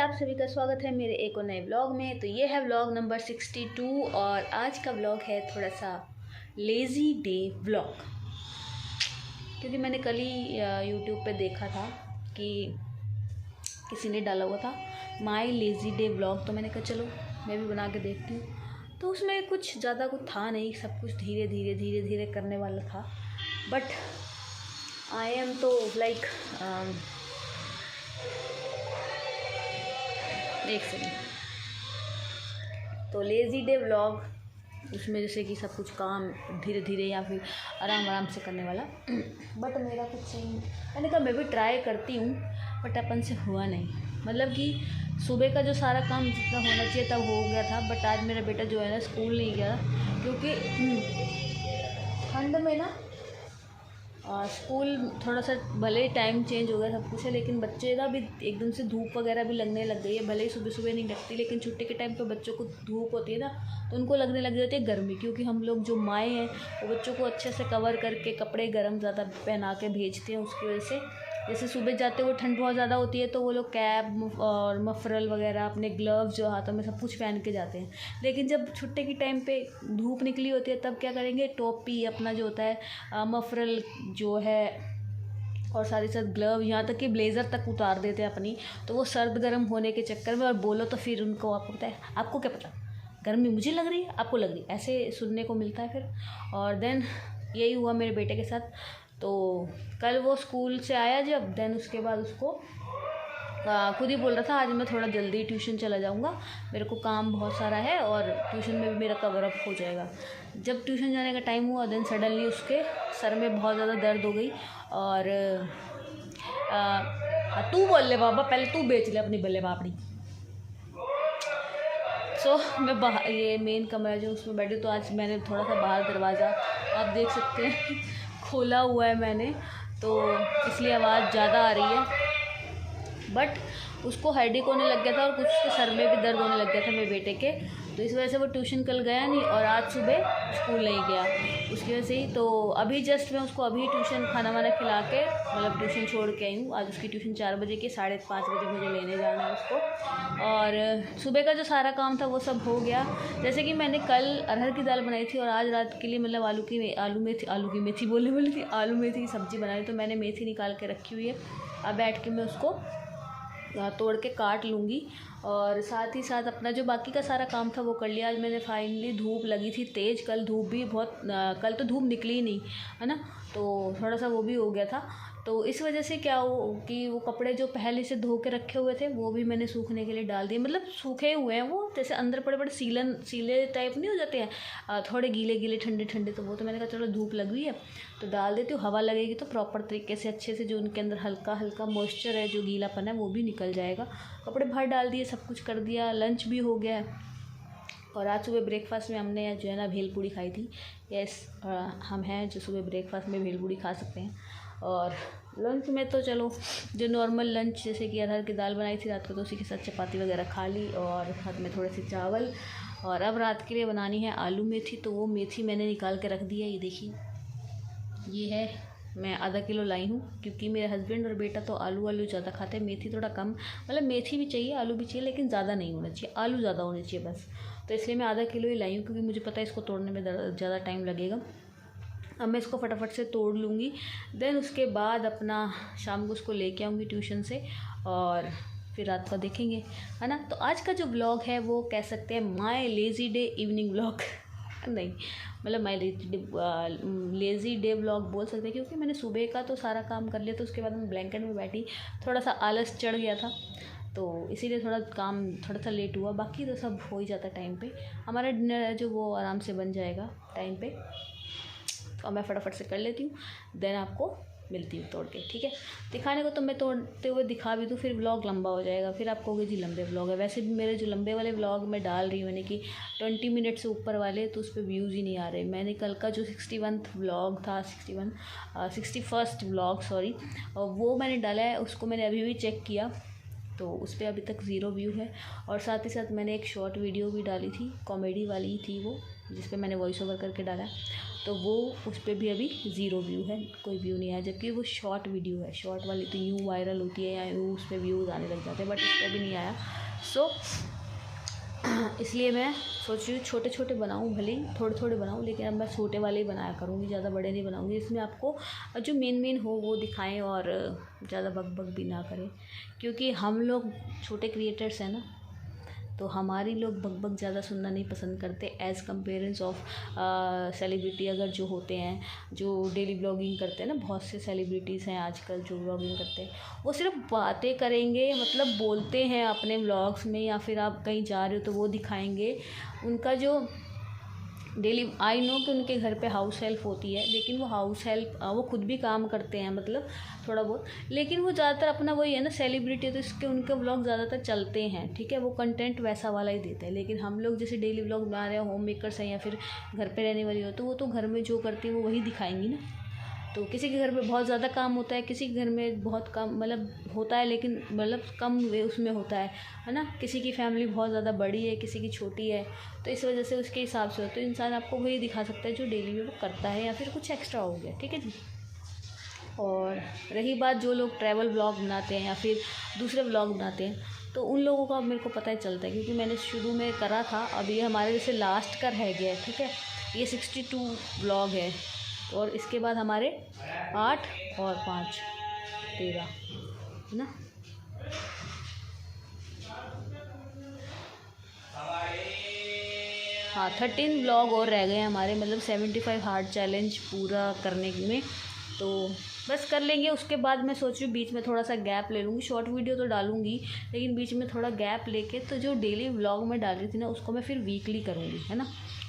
आप सभी का स्वागत है मेरे एक और नए व्लॉग में। तो ये है व्लॉग नंबर 62 और आज का व्लॉग है थोड़ा सा लेज़ी डे व्लॉग, क्योंकि मैंने कल ही यूट्यूब पे देखा था कि किसी ने डाला हुआ था माय लेज़ी डे व्लॉग, तो मैंने कहा चलो मैं भी बना के देखती हूँ। तो उसमें कुछ ज़्यादा कुछ था नहीं, सब कुछ धीरे धीरे करने वाला था। बट आई एम तो लाइक एक सेकेंड। तो लेज़ी डे व्लॉग उसमें जैसे कि सब कुछ काम धीरे धीरे या फिर आराम से करने वाला। बट मेरा कुछ सही, मैंने कहा मैं भी ट्राई करती हूँ, बट अपन से हुआ नहीं। मतलब कि सुबह का जो सारा काम जितना होना चाहिए तब हो गया था, बट आज मेरा बेटा जो है ना स्कूल नहीं गया, क्योंकि ठंड में ना स्कूल थोड़ा सा भले ही टाइम चेंज हो गया सब कुछ है, लेकिन बच्चे ना भी एकदम से धूप वगैरह भी लगने लग गई है। भले ही सुबह सुबह नहीं लगती, लेकिन छुट्टी के टाइम पे बच्चों को धूप होती है ना, तो उनको लगने लग जाती है गर्मी, क्योंकि हम लोग जो माएँ हैं वो बच्चों को अच्छे से कवर करके कपड़े गर्म ज़्यादा पहना के भेजते हैं। उसकी वजह से जैसे सुबह जाते हुए ठंड बहुत ज़्यादा होती है, तो वो लोग कैप और मफरल वगैरह, अपने ग्लव्स जो हाथों में सब कुछ पहन के जाते हैं। लेकिन जब छुट्टी के टाइम पे धूप निकली होती है तब क्या करेंगे, टोपी अपना जो होता है मफरल जो है और साथ ही साथ ग्लव, यहाँ तक कि ब्लेज़र तक उतार देते हैं अपनी। तो वो सर्द गर्म होने के चक्कर में, और बोलो तो फिर उनको आपको पता है, आपको क्या पता गर्मी मुझे लग रही है आपको लग रही है, ऐसे सुनने को मिलता है फिर। और देन यही हुआ मेरे बेटे के साथ। तो कल वो स्कूल से आया जब, देन उसके बाद उसको खुद ही बोल रहा था आज मैं थोड़ा जल्दी ट्यूशन चला जाऊँगा, मेरे को काम बहुत सारा है और ट्यूशन में भी मेरा कवर अप हो जाएगा। जब ट्यूशन जाने का टाइम हुआ, देन सडनली उसके सर में बहुत ज़्यादा दर्द हो गई। और तू बोल ले बाबा, पहले तू बेच ले अपनी बल्ले पापड़ी। सो मैं बाहर, ये मेन कमरा जो उसमें बैठी, तो आज मैंने थोड़ा सा बाहर दरवाज़ा आप देख सकते हैं खोला हुआ है मैंने, तो इसलिए आवाज़ ज़्यादा आ रही है। बट उसको हेडेक होने लग गया था और कुछ उसके सर में भी दर्द होने लग गया था मेरे बेटे के, तो इस वजह से वो ट्यूशन कल गया नहीं और आज सुबह स्कूल नहीं गया उसकी वजह से ही। तो अभी जस्ट मैं उसको अभी ट्यूशन खाना वाना खिला के मतलब ट्यूशन छोड़ के आई हूँ। आज उसकी ट्यूशन 4 बजे की, 5:30 बजे मुझे लेने जाना है उसको। और सुबह का जो सारा काम था वो सब हो गया। जैसे कि मैंने कल अरहर की दाल बनाई थी और आज रात के लिए मतलब आलू की मेथी बोलने वाली थी, आलू मेथी की सब्ज़ी बनाई, तो मैंने मेथी निकाल के रखी हुई है। अब बैठ के मैं उसको तोड़ के काट लूँगी और साथ ही साथ अपना जो बाकी का सारा काम था वो कर लिया। आज मैंने फाइनली, धूप लगी थी तेज़, कल धूप भी बहुत कल तो धूप निकली ही नहीं है ना, तो थोड़ा सा वो भी हो गया था। तो इस वजह से क्या हो कि वो कपड़े जो पहले से धो के रखे हुए थे वो भी मैंने सूखने के लिए डाल दिए। मतलब सूखे हुए हैं वो, जैसे अंदर बड़े सीले टाइप नहीं हो जाते हैं थोड़े गीले ठंडे, तो वो तो मैंने कहा चलो धूप लग गई है तो डाल देती हूँ, हवा लगेगी तो प्रॉपर तरीके से अच्छे से जो उनके अंदर हल्का मॉइस्चर है, जो गीलापन है वो भी निकल जाएगा। कपड़े बाहर डाल दिए, सब कुछ कर दिया, लंच भी हो गया है। और आज सुबह ब्रेकफास्ट में हमने जो है ना भेलपूड़ी खाई थी। यस, हम हैं जो सुबह ब्रेकफास्ट में भेलपूड़ी खा सकते हैं। और लंच में तो चलो जो नॉर्मल लंच, जैसे कि अरहर की दाल बनाई थी रात को, तो उसी के साथ चपाती वगैरह खा ली और साथ में थोड़े से चावल। और अब रात के लिए बनानी है आलू मेथी, तो वो मेथी मैंने निकाल के रख दी है। ये देखिए, ये है, मैं आधा किलो लाई हूँ, क्योंकि मेरे हस्बैंड और बेटा तो आलू ज़्यादा खाते हैं, मेथी थोड़ा कम। मतलब मेथी भी चाहिए, आलू भी चाहिए, लेकिन ज़्यादा नहीं होना चाहिए, आलू ज़्यादा होने चाहिए बस। तो इसलिए मैं आधा किलो ही लाई हूँ, क्योंकि मुझे पता है इसको तोड़ने में ज़्यादा टाइम लगेगा। अब मैं इसको फटाफट से तोड़ लूँगी, देन उसके बाद अपना शाम को उसको लेके आऊँगी ट्यूशन से और फिर रात को देखेंगे, है ना। तो आज का जो व्लॉग है वो कह सकते हैं my lazy day evening vlog नहीं, मतलब माय लेज़ी डे व्लॉग बोल सकते हैं, क्योंकि मैंने सुबह का तो सारा काम कर लिया, तो उसके बाद मैं ब्लैंकेट में बैठी, थोड़ा सा आलस चढ़ गया था, तो इसीलिए थोड़ा सा लेट हुआ। बाकी तो सब हो ही जाता टाइम पे, हमारा डिनर है जो वो आराम से बन जाएगा टाइम पे। तो मैं फटाफट से कर लेती हूँ, देन आपको मिलती हूँ तोड़ के, ठीक है। दिखाने को तो मैं तोड़ते हुए दिखा भी दूँ, फिर व्लॉग लंबा हो जाएगा, फिर आप कहोगे जी लंबे व्लॉग है। वैसे भी मेरे जो लंबे वाले व्लॉग मैं डाल रही हूँ, यानी कि 20 मिनट से ऊपर वाले, तो उस पर व्यूज़ ही नहीं आ रहे। मैंने कल का जो 61th व्लॉग था, 61st व्लॉग सॉरी, वो मैंने डाला है, उसको मैंने अभी भी चेक किया, तो उस पर अभी तक 0 व्यू है। और साथ ही साथ मैंने एक शॉर्ट वीडियो भी डाली थी, कॉमेडी वाली थी वो, जिस पे मैंने वॉइस ओवर करके डाला है, तो वो उस पर भी अभी 0 व्यू है, कोई व्यू नहीं आया। जबकि वो शॉर्ट वीडियो है, शॉर्ट वाली तो यूँ वायरल होती है या यूँ उस पर व्यूज़ आने लग जाते हैं, बट इस पर भी नहीं आया। सो इसलिए मैं सोच रही हूँ छोटे छोटे बनाऊँ, भले ही थोड़े थोड़े बनाऊँ, लेकिन अब मैं छोटे वाले ही बनाया करूँगी, ज़्यादा बड़े नहीं बनाऊँगी। इसमें आपको जो मेन हो वो दिखाएं और ज़्यादा बक बक भी ना करें, क्योंकि हम लोग छोटे क्रिएटर्स हैं ना, तो हमारी लोग बक बक ज़्यादा सुनना नहीं पसंद करते एज़ कम्पेरेंस ऑफ सेलिब्रिटी। अगर जो होते हैं, जो डेली ब्लॉगिंग करते हैं ना, बहुत से सेलिब्रिटीज़ हैं आजकल जो ब्लॉगिंग करते हैं, वो सिर्फ बातें करेंगे, मतलब बोलते हैं अपने व्लॉग्स में, या फिर आप कहीं जा रहे हो तो वो दिखाएंगे। उनका जो डेली, आई नो कि उनके घर पे हाउस हेल्प होती है, लेकिन वो हाउस हेल्प वो खुद भी काम करते हैं, मतलब थोड़ा बहुत, लेकिन वो ज़्यादातर अपना वही है ना, सेलिब्रिटी है तो इसके उनके व्लॉग ज़्यादातर चलते हैं, ठीक है, वो कंटेंट वैसा वाला ही देते हैं। लेकिन हम लोग जैसे डेली व्लॉग बना रहे हैं, होम मेकर्स हैं या फिर घर पे रहने वाली हो, तो वो तो घर में जो करती है वो वही दिखाएंगी ना। तो किसी के घर में बहुत ज़्यादा काम होता है, किसी के घर में बहुत कम, मतलब होता है लेकिन मतलब कम उसमें होता है ना। किसी की फैमिली बहुत ज़्यादा बड़ी है, किसी की छोटी है, तो इस वजह से उसके हिसाब से हो, तो इंसान आपको वही दिखा सकता है जो डेली में वो करता है, या फिर कुछ एक्स्ट्रा हो गया, ठीक है जी। और रही बात जो लोग ट्रैवल ब्लॉग बनाते हैं या फिर दूसरे ब्लॉग बनाते हैं, तो उन लोगों का मेरे को पता ही चलता है, क्योंकि मैंने शुरू में करा था। अब ये हमारे जैसे लास्ट का रह गया है, ठीक है, ये 62 ब्लॉग है, और इसके बाद हमारे 8 और 5 13 है ना। हाँ, 13 ब्लॉग और रह गए हैं हमारे, मतलब 75 हार्ड चैलेंज पूरा करने में, तो बस कर लेंगे। उसके बाद मैं सोच रही हूँ बीच में थोड़ा सा गैप ले लूँगी, शॉर्ट वीडियो तो डालूँगी, लेकिन बीच में थोड़ा गैप लेके, तो जो डेली व्लॉग में डाल रही थी ना, उसको मैं फिर वीकली करूँगी, है ना।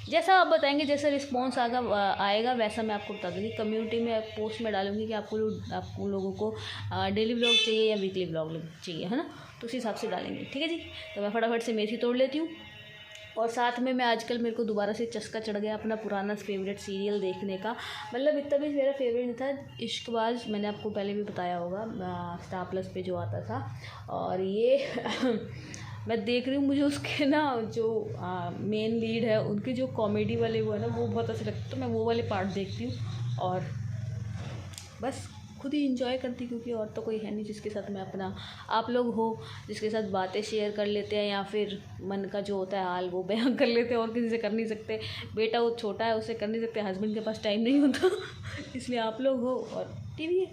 जैसा आप बताएंगे, जैसा रिस्पॉन्स आएगा वैसा मैं आपको बता दूँगी। कम्युनिटी में पोस्ट में डालूँगी कि आपको लोगों को डेली व्लॉग चाहिए या वीकली व्लॉग चाहिए, है ना, तो उस हिसाब से डालेंगे, ठीक है जी। तो मैं फटाफट से मेथी तोड़ लेती हूँ, और साथ में मैं आजकल मेरे को दोबारा से चस्का चढ़ गया अपना पुराना फेवरेट सीरियल देखने का। मतलब इतना भी मेरा फेवरेट नहीं था, इश्कबाज, मैंने आपको पहले भी बताया होगा, स्टार प्लस पे जो आता था। और ये मैं देख रही हूँ, मुझे उसके ना जो मेन लीड है, उनके जो कॉमेडी वाले वो है ना, वो बहुत अच्छे लगते हैं, तो मैं वो वाले पार्ट देखती हूँ और बस खुद ही इंजॉय करती, क्योंकि और तो कोई है नहीं जिसके साथ मैं अपना, आप लोग हो जिसके साथ बातें शेयर कर लेते हैं, या फिर मन का जो होता है हाल वो बयां कर लेते हैं, और किसी से कर नहीं सकते। बेटा वो छोटा है, उससे कर नहीं सकते, हस्बैंड के पास टाइम नहीं होता इसलिए आप लोग हो, और टीवी है,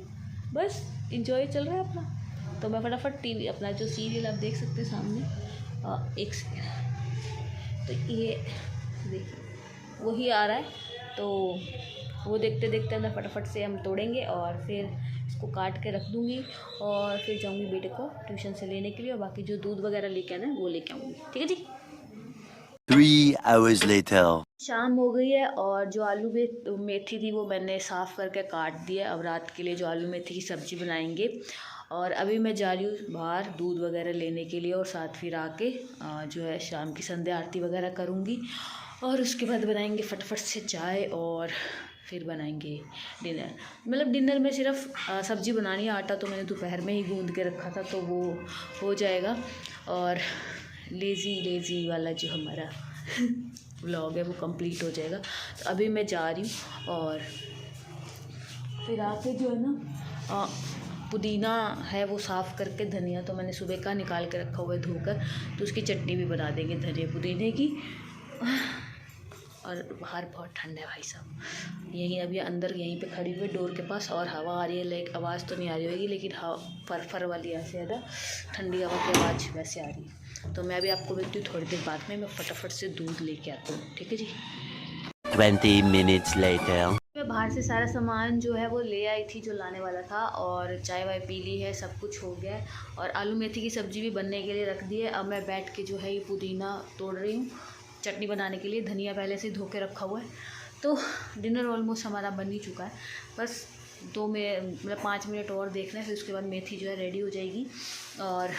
बस इंजॉय चल रहा है अपना। तो मैं फटाफट टीवी अपना जो सीरियल आप देख सकते हैं सामने, एक सेकेंड, तो ये देखिए वही आ रहा है, तो वो देखते देखते मैं फटाफट से हम तोड़ेंगे, और फिर इसको काट के रख दूँगी, और फिर जाऊँगी बेटे को ट्यूशन से लेने के लिए, और बाकी जो दूध वगैरह लेके आना है वो लेके आऊँगी, ठीक है जी। 3 hours later. शाम हो गई है, और जो आलू मेथी थी वो मैंने साफ़ करके काट दिया। अब रात के लिए जो आलू मेथी की सब्ज़ी बनाएंगे, और अभी मैं जा रही हूँ बाहर दूध वगैरह लेने के लिए, और साथ फिर आके जो है शाम की संध्या आरती वगैरह करूँगी, और उसके बाद बनाएंगे फटाफट से चाय, और फिर बनाएंगे डिनर। मतलब डिनर में सिर्फ सब्ज़ी बनानी है, आटा तो मैंने दोपहर में ही गूंद के रखा था, तो वो हो जाएगा। और लेज़ी वाला जो हमारा व्लॉग है वो कंप्लीट हो जाएगा। तो अभी मैं जा रही हूँ, और फिर आके जो है ना पुदीना है वो साफ़ करके, धनिया तो मैंने सुबह का निकाल के रखा हुआ है धोकर, तो उसकी चटनी भी बना देंगे धनिया पुदीने की। और बाहर बहुत ठंड है भाई साहब, यहीं अभी अंदर यहीं पे खड़ी हुई डोर के पास, और हवा आ रही है, लाइक आवाज़ तो नहीं आ रही होगी, लेकिन फर वाली ऐसे है ना, ठंडी हवा की आवाज़ वैसे आ रही है। तो मैं अभी आपको मिलती हूँ थोड़ी देर बाद में, मैं फटाफट से दूध लेके आती हूँ, ठीक है जी। 20 minutes later. मैं बाहर से सारा सामान जो है वो ले आई थी जो लाने वाला था, और चाय वाय पी ली है, सब कुछ हो गया है, और आलू मेथी की सब्ज़ी भी बनने के लिए रख दी है। अब मैं बैठ के जो है ये पुदीना तोड़ रही हूँ चटनी बनाने के लिए, धनिया पहले से धो के रखा हुआ है। तो डिनर ऑलमोस्ट हमारा बन ही चुका है, बस 5 मिनट और देखना है, फिर उसके बाद मेथी जो है रेडी हो जाएगी, और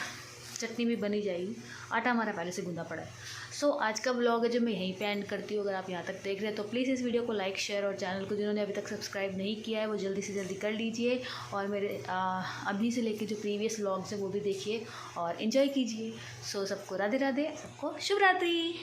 चटनी भी बनी जाएगी। आटा हमारा पहले से गूंदा पड़ा है। सो आज का व्लॉग है जो मैं यहीं पे एंड करती हूँ। अगर आप यहाँ तक देख रहे हैं तो प्लीज़ इस वीडियो को लाइक, शेयर, और चैनल को जिन्होंने अभी तक सब्सक्राइब नहीं किया है वो जल्दी से जल्दी कर लीजिए, और मेरे अभी से लेके जो प्रीवियस व्लॉग्स हैं वो भी देखिए और इन्जॉय कीजिए। सो सबको राधे राधे, सबको शुभ रात्रि।